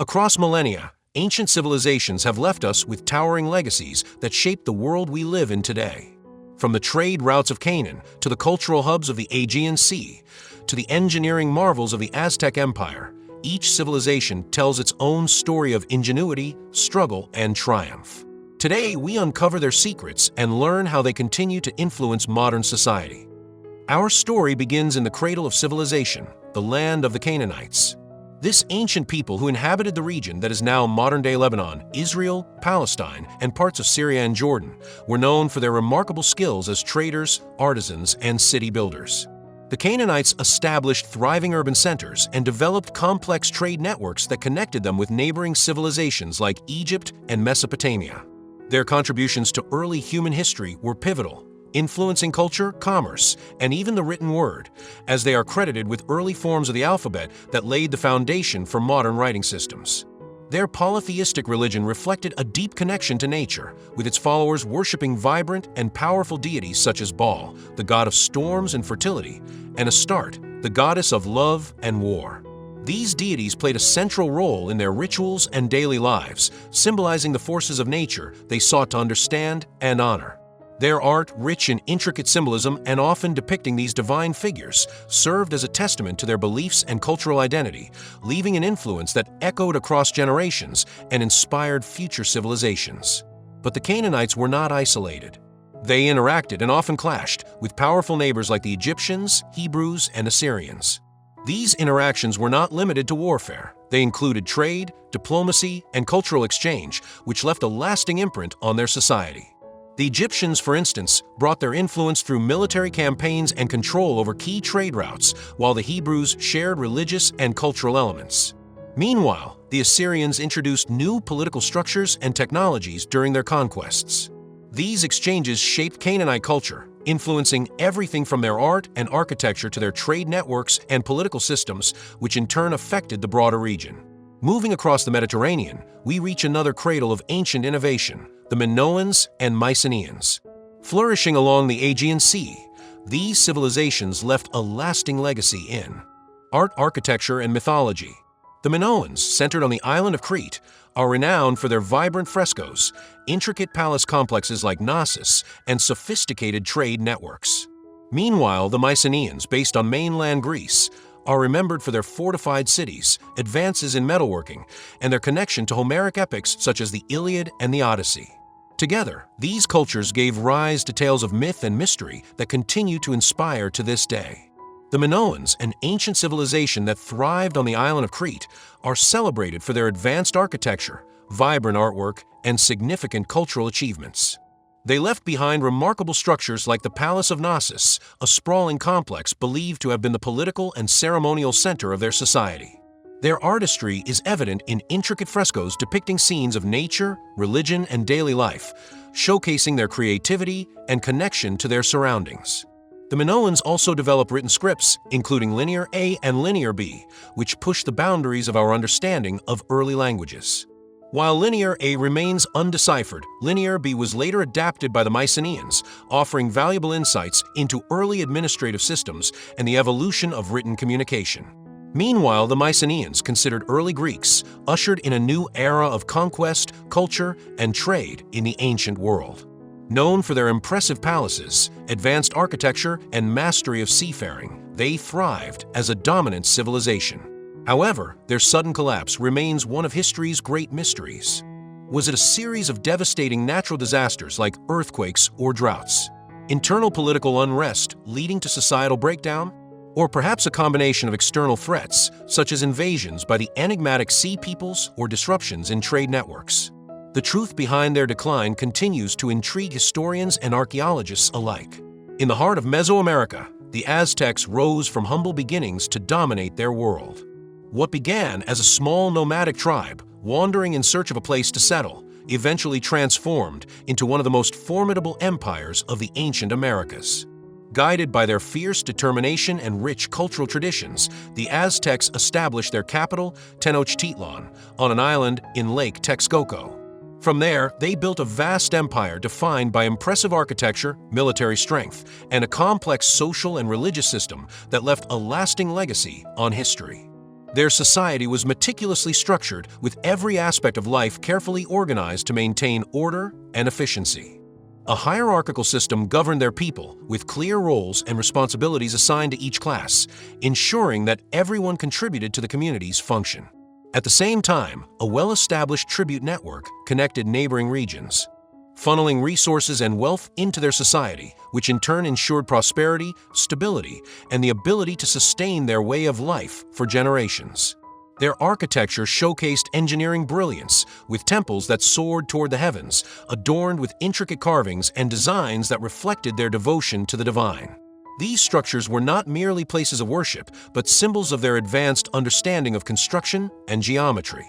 Across millennia, ancient civilizations have left us with towering legacies that shape the world we live in today. From the trade routes of Canaan to the cultural hubs of the Aegean Sea, to the engineering marvels of the Aztec Empire, each civilization tells its own story of ingenuity, struggle, and triumph. Today, we uncover their secrets and learn how they continue to influence modern society. Our story begins in the cradle of civilization, the land of the Canaanites. This ancient people who inhabited the region that is now modern-day Lebanon, Israel, Palestine, and parts of Syria and Jordan were known for their remarkable skills as traders, artisans, and city builders. The Canaanites established thriving urban centers and developed complex trade networks that connected them with neighboring civilizations like Egypt and Mesopotamia. Their contributions to early human history were pivotal, influencing culture, commerce, and even the written word, as they are credited with early forms of the alphabet that laid the foundation for modern writing systems. Their polytheistic religion reflected a deep connection to nature, with its followers worshiping vibrant and powerful deities such as Baal, the god of storms and fertility, and Astarte, the goddess of love and war. These deities played a central role in their rituals and daily lives, symbolizing the forces of nature they sought to understand and honor. Their art, rich in intricate symbolism and often depicting these divine figures, served as a testament to their beliefs and cultural identity, leaving an influence that echoed across generations and inspired future civilizations. But the Canaanites were not isolated. They interacted and often clashed with powerful neighbors like the Egyptians, Hebrews, and Assyrians. These interactions were not limited to warfare. They included trade, diplomacy, and cultural exchange, which left a lasting imprint on their society. The Egyptians, for instance, brought their influence through military campaigns and control over key trade routes, while the Hebrews shared religious and cultural elements. Meanwhile, the Assyrians introduced new political structures and technologies during their conquests. These exchanges shaped Canaanite culture, influencing everything from their art and architecture to their trade networks and political systems, which in turn affected the broader region. Moving across the Mediterranean, we reach another cradle of ancient innovation, the Minoans and Mycenaeans. Flourishing along the Aegean Sea, these civilizations left a lasting legacy in art, architecture, and mythology. The Minoans, centered on the island of Crete, are renowned for their vibrant frescoes, intricate palace complexes like Knossos, and sophisticated trade networks. Meanwhile, the Mycenaeans, based on mainland Greece, are remembered for their fortified cities, advances in metalworking, and their connection to Homeric epics such as the Iliad and the Odyssey. Together, these cultures gave rise to tales of myth and mystery that continue to inspire to this day. The Minoans, an ancient civilization that thrived on the island of Crete, are celebrated for their advanced architecture, vibrant artwork, and significant cultural achievements. They left behind remarkable structures like the Palace of Knossos, a sprawling complex believed to have been the political and ceremonial center of their society. Their artistry is evident in intricate frescoes depicting scenes of nature, religion, and daily life, showcasing their creativity and connection to their surroundings. The Minoans also developed written scripts, including Linear A and Linear B, which push the boundaries of our understanding of early languages. While Linear A remains undeciphered, Linear B was later adapted by the Mycenaeans, offering valuable insights into early administrative systems and the evolution of written communication. Meanwhile, the Mycenaeans, considered early Greeks, ushered in a new era of conquest, culture, and trade in the ancient world. Known for their impressive palaces, advanced architecture, and mastery of seafaring, they thrived as a dominant civilization. However, their sudden collapse remains one of history's great mysteries. Was it a series of devastating natural disasters like earthquakes or droughts? Internal political unrest leading to societal breakdown? Or perhaps a combination of external threats, such as invasions by the enigmatic sea peoples or disruptions in trade networks? The truth behind their decline continues to intrigue historians and archaeologists alike. In the heart of Mesoamerica, the Aztecs rose from humble beginnings to dominate their world. What began as a small nomadic tribe, wandering in search of a place to settle, eventually transformed into one of the most formidable empires of the ancient Americas. Guided by their fierce determination and rich cultural traditions, the Aztecs established their capital, Tenochtitlan, on an island in Lake Texcoco. From there, they built a vast empire defined by impressive architecture, military strength, and a complex social and religious system that left a lasting legacy on history. Their society was meticulously structured, with every aspect of life carefully organized to maintain order and efficiency. A hierarchical system governed their people, with clear roles and responsibilities assigned to each class, ensuring that everyone contributed to the community's function. At the same time, a well-established tribute network connected neighboring regions, funneling resources and wealth into their society, which in turn ensured prosperity, stability, and the ability to sustain their way of life for generations. Their architecture showcased engineering brilliance, with temples that soared toward the heavens, adorned with intricate carvings and designs that reflected their devotion to the divine. These structures were not merely places of worship, but symbols of their advanced understanding of construction and geometry.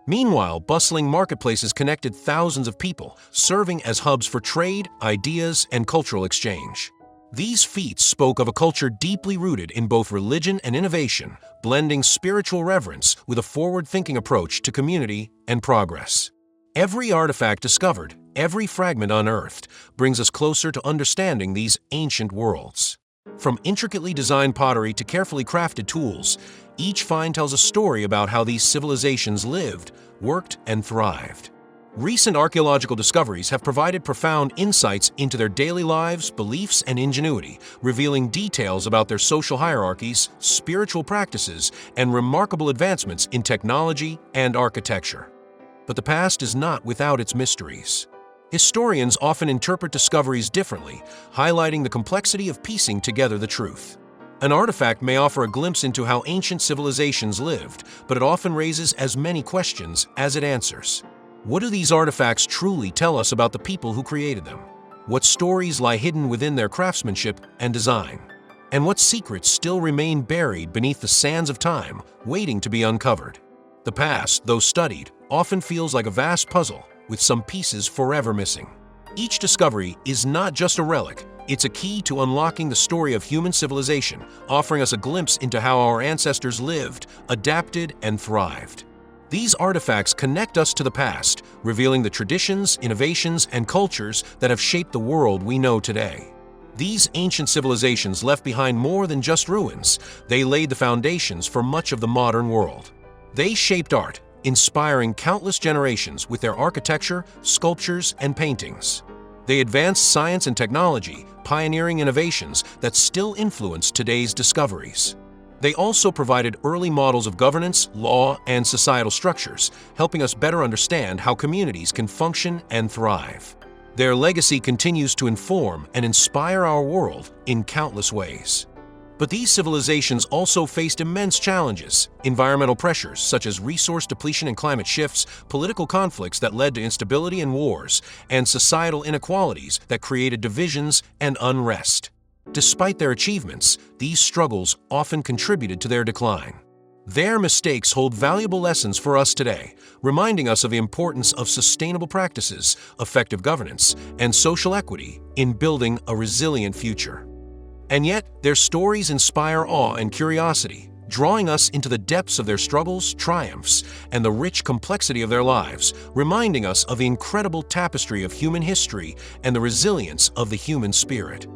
Meanwhile, bustling marketplaces connected thousands of people, serving as hubs for trade, ideas, and cultural exchange. These feats spoke of a culture deeply rooted in both religion and innovation, blending spiritual reverence with a forward-thinking approach to community and progress. Every artifact discovered, every fragment unearthed, brings us closer to understanding these ancient worlds. From intricately designed pottery to carefully crafted tools, each find tells a story about how these civilizations lived, worked, and thrived. Recent archaeological discoveries have provided profound insights into their daily lives, beliefs, and ingenuity, revealing details about their social hierarchies, spiritual practices, and remarkable advancements in technology and architecture. But the past is not without its mysteries. Historians often interpret discoveries differently, highlighting the complexity of piecing together the truth. An artifact may offer a glimpse into how ancient civilizations lived, but it often raises as many questions as it answers. What do these artifacts truly tell us about the people who created them? What stories lie hidden within their craftsmanship and design? And what secrets still remain buried beneath the sands of time, waiting to be uncovered? The past, though studied, often feels like a vast puzzle, with some pieces forever missing. Each discovery is not just a relic, it's a key to unlocking the story of human civilization, offering us a glimpse into how our ancestors lived, adapted, and thrived. These artifacts connect us to the past, revealing the traditions, innovations, and cultures that have shaped the world we know today. These ancient civilizations left behind more than just ruins. They laid the foundations for much of the modern world. They shaped art, inspiring countless generations with their architecture, sculptures, and paintings. They advanced science and technology, pioneering innovations that still influence today's discoveries. They also provided early models of governance, law, and societal structures, helping us better understand how communities can function and thrive. Their legacy continues to inform and inspire our world in countless ways. But these civilizations also faced immense challenges: environmental pressures such as resource depletion and climate shifts, political conflicts that led to instability and wars, and societal inequalities that created divisions and unrest. Despite their achievements, these struggles often contributed to their decline. Their mistakes hold valuable lessons for us today, reminding us of the importance of sustainable practices, effective governance, and social equity in building a resilient future. And yet, their stories inspire awe and curiosity, drawing us into the depths of their struggles, triumphs, and the rich complexity of their lives, reminding us of the incredible tapestry of human history and the resilience of the human spirit.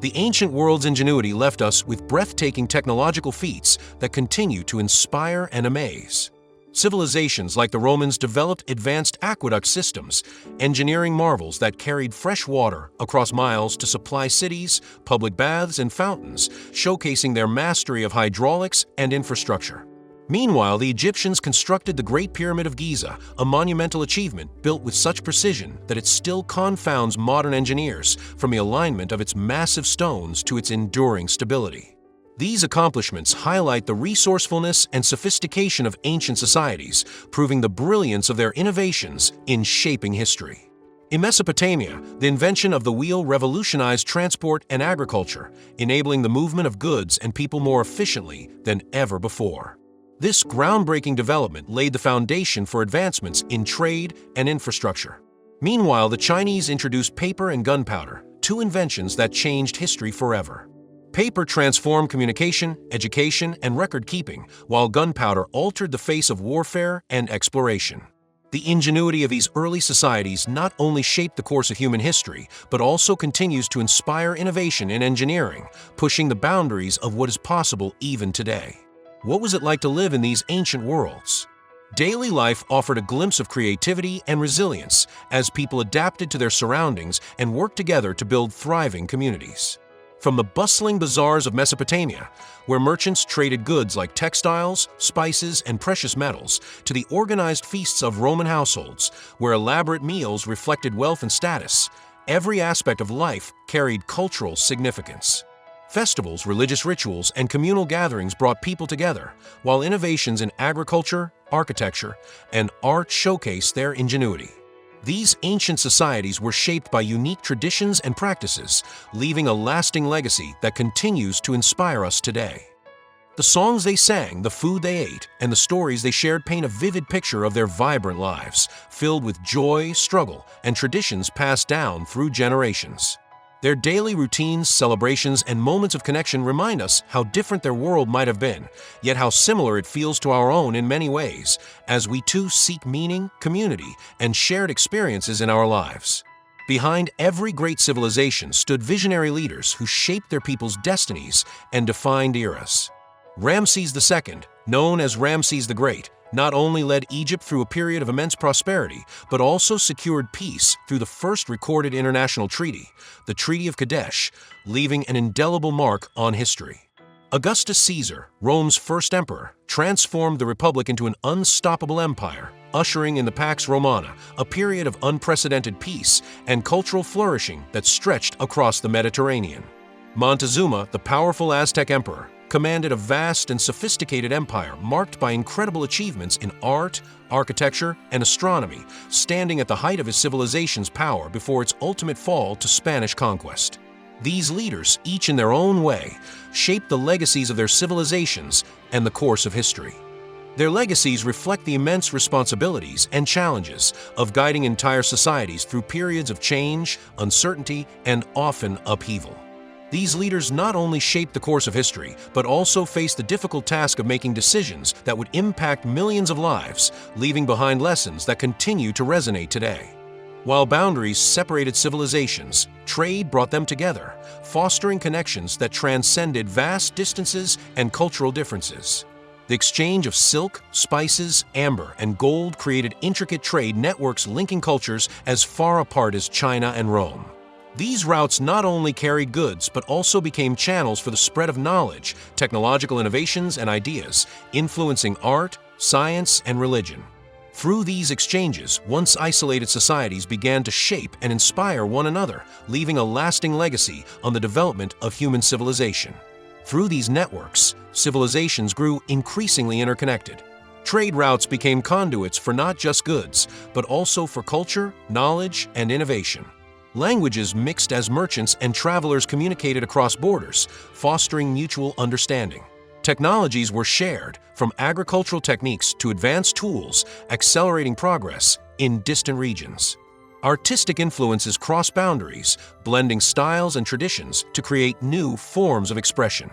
The ancient world's ingenuity left us with breathtaking technological feats that continue to inspire and amaze. Civilizations like the Romans developed advanced aqueduct systems, engineering marvels that carried fresh water across miles to supply cities, public baths, and fountains, showcasing their mastery of hydraulics and infrastructure. Meanwhile, the Egyptians constructed the Great Pyramid of Giza, a monumental achievement built with such precision that it still confounds modern engineers, from the alignment of its massive stones to its enduring stability. These accomplishments highlight the resourcefulness and sophistication of ancient societies, proving the brilliance of their innovations in shaping history. In Mesopotamia, the invention of the wheel revolutionized transport and agriculture, enabling the movement of goods and people more efficiently than ever before. This groundbreaking development laid the foundation for advancements in trade and infrastructure. Meanwhile, the Chinese introduced paper and gunpowder, two inventions that changed history forever. Paper transformed communication, education, and record-keeping, while gunpowder altered the face of warfare and exploration. The ingenuity of these early societies not only shaped the course of human history, but also continues to inspire innovation in engineering, pushing the boundaries of what is possible even today. What was it like to live in these ancient worlds? Daily life offered a glimpse of creativity and resilience as people adapted to their surroundings and worked together to build thriving communities. From the bustling bazaars of Mesopotamia, where merchants traded goods like textiles, spices, and precious metals, to the organized feasts of Roman households, where elaborate meals reflected wealth and status, every aspect of life carried cultural significance. Festivals, religious rituals, and communal gatherings brought people together, while innovations in agriculture, architecture, and art showcased their ingenuity. These ancient societies were shaped by unique traditions and practices, leaving a lasting legacy that continues to inspire us today. The songs they sang, the food they ate, and the stories they shared paint a vivid picture of their vibrant lives, filled with joy, struggle, and traditions passed down through generations. Their daily routines, celebrations, and moments of connection remind us how different their world might have been, yet how similar it feels to our own in many ways, as we too seek meaning, community, and shared experiences in our lives. Behind every great civilization stood visionary leaders who shaped their people's destinies and defined eras. Ramses II, known as Ramses the Great, not only led Egypt through a period of immense prosperity, but also secured peace through the first recorded international treaty, the Treaty of Kadesh, leaving an indelible mark on history. Augustus Caesar, Rome's first emperor, transformed the republic into an unstoppable empire, ushering in the Pax Romana, a period of unprecedented peace and cultural flourishing that stretched across the Mediterranean. Montezuma, the powerful Aztec emperor, commanded a vast and sophisticated empire marked by incredible achievements in art, architecture, and astronomy, standing at the height of his civilization's power before its ultimate fall to Spanish conquest. These leaders, each in their own way, shaped the legacies of their civilizations and the course of history. Their legacies reflect the immense responsibilities and challenges of guiding entire societies through periods of change, uncertainty, and often upheaval. These leaders not only shaped the course of history, but also faced the difficult task of making decisions that would impact millions of lives, leaving behind lessons that continue to resonate today. While boundaries separated civilizations, trade brought them together, fostering connections that transcended vast distances and cultural differences. The exchange of silk, spices, amber, and gold created intricate trade networks linking cultures as far apart as China and Rome. These routes not only carried goods, but also became channels for the spread of knowledge, technological innovations, and ideas, influencing art, science, and religion. Through these exchanges, once isolated societies began to shape and inspire one another, leaving a lasting legacy on the development of human civilization. Through these networks, civilizations grew increasingly interconnected. Trade routes became conduits for not just goods, but also for culture, knowledge, and innovation. Languages mixed as merchants and travelers communicated across borders, fostering mutual understanding. Technologies were shared, from agricultural techniques to advanced tools, accelerating progress in distant regions. Artistic influences crossed boundaries, blending styles and traditions to create new forms of expression.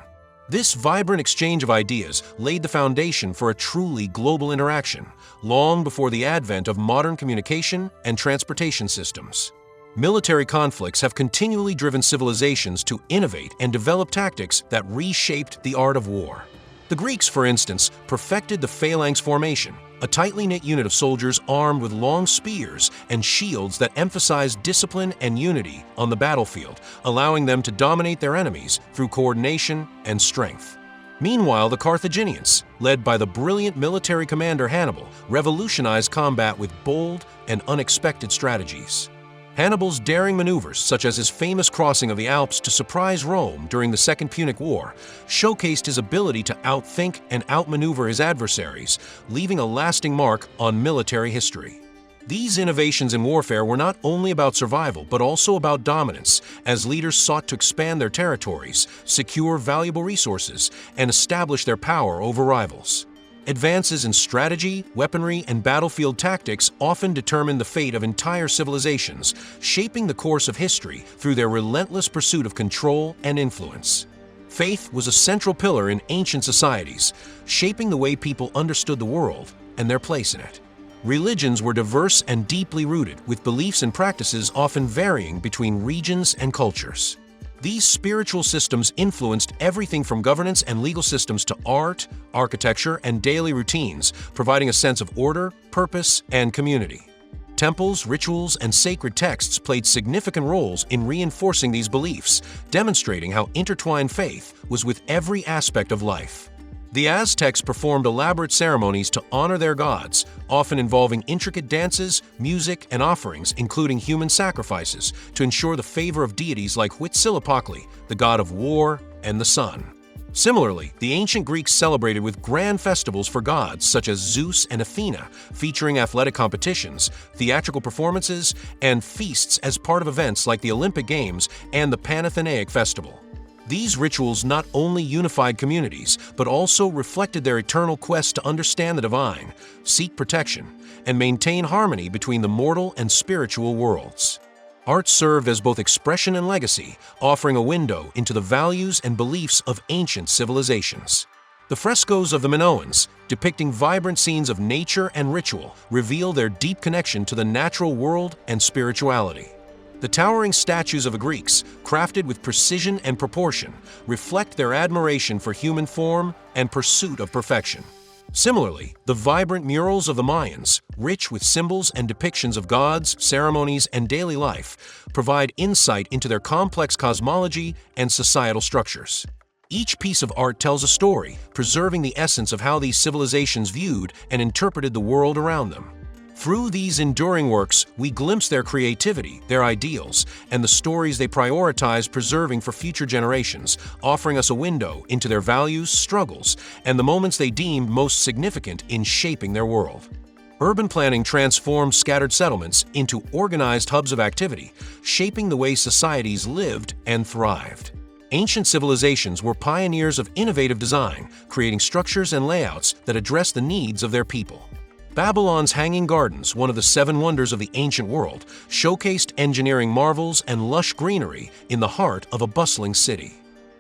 This vibrant exchange of ideas laid the foundation for a truly global interaction, long before the advent of modern communication and transportation systems. Military conflicts have continually driven civilizations to innovate and develop tactics that reshaped the art of war. The Greeks, for instance, perfected the phalanx formation, a tightly knit unit of soldiers armed with long spears and shields that emphasized discipline and unity on the battlefield, allowing them to dominate their enemies through coordination and strength. Meanwhile, the Carthaginians, led by the brilliant military commander Hannibal, revolutionized combat with bold and unexpected strategies. Hannibal's daring maneuvers, such as his famous crossing of the Alps to surprise Rome during the Second Punic War, showcased his ability to outthink and outmaneuver his adversaries, leaving a lasting mark on military history. These innovations in warfare were not only about survival, but also about dominance, as leaders sought to expand their territories, secure valuable resources, and establish their power over rivals. Advances in strategy, weaponry, and battlefield tactics often determined the fate of entire civilizations, shaping the course of history through their relentless pursuit of control and influence. Faith was a central pillar in ancient societies, shaping the way people understood the world and their place in it. Religions were diverse and deeply rooted, with beliefs and practices often varying between regions and cultures. These spiritual systems influenced everything from governance and legal systems to art, architecture, and daily routines, providing a sense of order, purpose, and community. Temples, rituals, and sacred texts played significant roles in reinforcing these beliefs, demonstrating how intertwined faith was with every aspect of life. The Aztecs performed elaborate ceremonies to honor their gods, often involving intricate dances, music, and offerings, including human sacrifices, to ensure the favor of deities like Huitzilopochtli, the god of war and the sun. Similarly, the ancient Greeks celebrated with grand festivals for gods such as Zeus and Athena, featuring athletic competitions, theatrical performances, and feasts as part of events like the Olympic Games and the Panathenaic Festival. These rituals not only unified communities, but also reflected their eternal quest to understand the divine, seek protection, and maintain harmony between the mortal and spiritual worlds. Art served as both expression and legacy, offering a window into the values and beliefs of ancient civilizations. The frescoes of the Minoans, depicting vibrant scenes of nature and ritual, reveal their deep connection to the natural world and spirituality. The towering statues of the Greeks, crafted with precision and proportion, reflect their admiration for human form and pursuit of perfection. Similarly, the vibrant murals of the Mayans, rich with symbols and depictions of gods, ceremonies, and daily life, provide insight into their complex cosmology and societal structures. Each piece of art tells a story, preserving the essence of how these civilizations viewed and interpreted the world around them. Through these enduring works, we glimpse their creativity, their ideals, and the stories they prioritize preserving for future generations, offering us a window into their values, struggles, and the moments they deemed most significant in shaping their world. Urban planning transformed scattered settlements into organized hubs of activity, shaping the way societies lived and thrived. Ancient civilizations were pioneers of innovative design, creating structures and layouts that addressed the needs of their people. Babylon's Hanging Gardens, one of the seven wonders of the ancient world, showcased engineering marvels and lush greenery in the heart of a bustling city.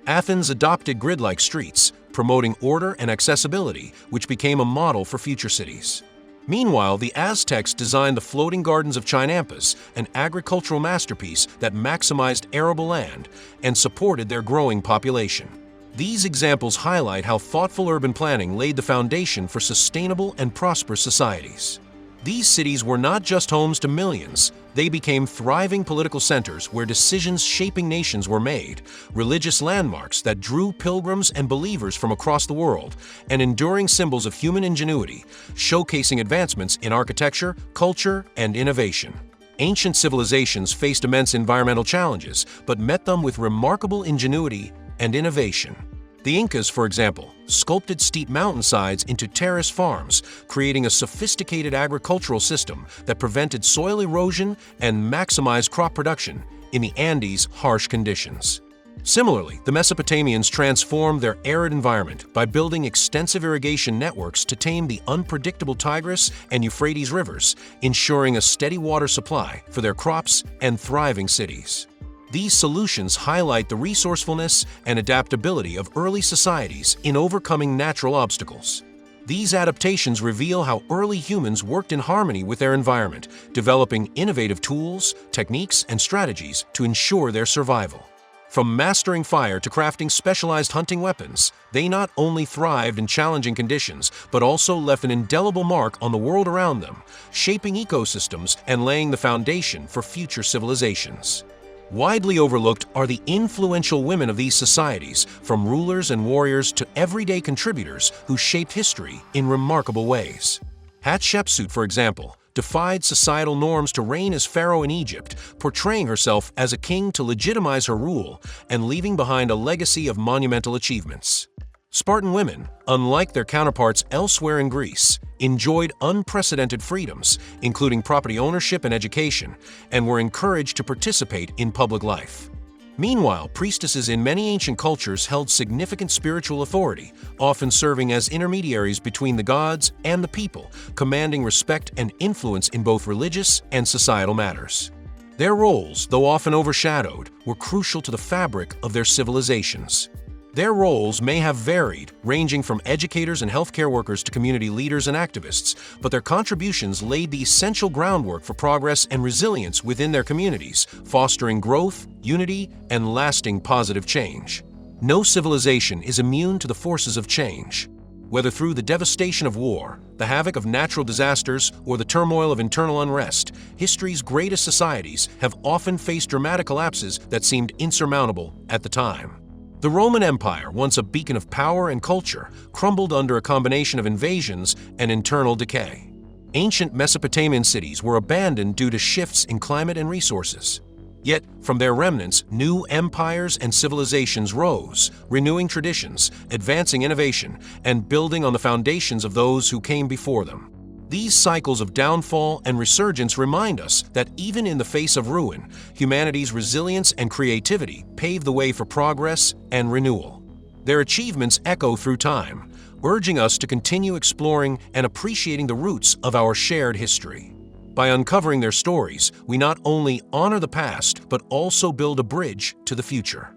Athens adopted grid-like streets, promoting order and accessibility, which became a model for future cities. Meanwhile, the Aztecs designed the floating gardens of Chinampas, an agricultural masterpiece that maximized arable land and supported their growing population. These examples highlight how thoughtful urban planning laid the foundation for sustainable and prosperous societies. These cities were not just homes to millions, they became thriving political centers where decisions shaping nations were made, religious landmarks that drew pilgrims and believers from across the world, and enduring symbols of human ingenuity, showcasing advancements in architecture, culture, and innovation. Ancient civilizations faced immense environmental challenges, but met them with remarkable ingenuity and innovation. The Incas, for example, sculpted steep mountainsides into terrace farms, creating a sophisticated agricultural system that prevented soil erosion and maximized crop production in the Andes' harsh conditions. Similarly, the Mesopotamians transformed their arid environment by building extensive irrigation networks to tame the unpredictable Tigris and Euphrates rivers, ensuring a steady water supply for their crops and thriving cities. These solutions highlight the resourcefulness and adaptability of early societies in overcoming natural obstacles. These adaptations reveal how early humans worked in harmony with their environment, developing innovative tools, techniques, and strategies to ensure their survival. From mastering fire to crafting specialized hunting weapons, they not only thrived in challenging conditions, but also left an indelible mark on the world around them, shaping ecosystems and laying the foundation for future civilizations. Widely overlooked are the influential women of these societies, from rulers and warriors to everyday contributors who shaped history in remarkable ways. Hatshepsut, for example, defied societal norms to reign as pharaoh in Egypt, portraying herself as a king to legitimize her rule and leaving behind a legacy of monumental achievements. Spartan women, unlike their counterparts elsewhere in Greece, enjoyed unprecedented freedoms, including property ownership and education, and were encouraged to participate in public life. Meanwhile, priestesses in many ancient cultures held significant spiritual authority, often serving as intermediaries between the gods and the people, commanding respect and influence in both religious and societal matters. Their roles, though often overshadowed, were crucial to the fabric of their civilizations. Their roles may have varied, ranging from educators and healthcare workers to community leaders and activists, but their contributions laid the essential groundwork for progress and resilience within their communities, fostering growth, unity, and lasting positive change. No civilization is immune to the forces of change. Whether through the devastation of war, the havoc of natural disasters, or the turmoil of internal unrest, history's greatest societies have often faced dramatic collapses that seemed insurmountable at the time. The Roman Empire, once a beacon of power and culture, crumbled under a combination of invasions and internal decay. Ancient Mesopotamian cities were abandoned due to shifts in climate and resources. Yet, from their remnants, new empires and civilizations rose, renewing traditions, advancing innovation, and building on the foundations of those who came before them. These cycles of downfall and resurgence remind us that even in the face of ruin, humanity's resilience and creativity paved the way for progress and renewal. Their achievements echo through time, urging us to continue exploring and appreciating the roots of our shared history. By uncovering their stories, we not only honor the past, but also build a bridge to the future.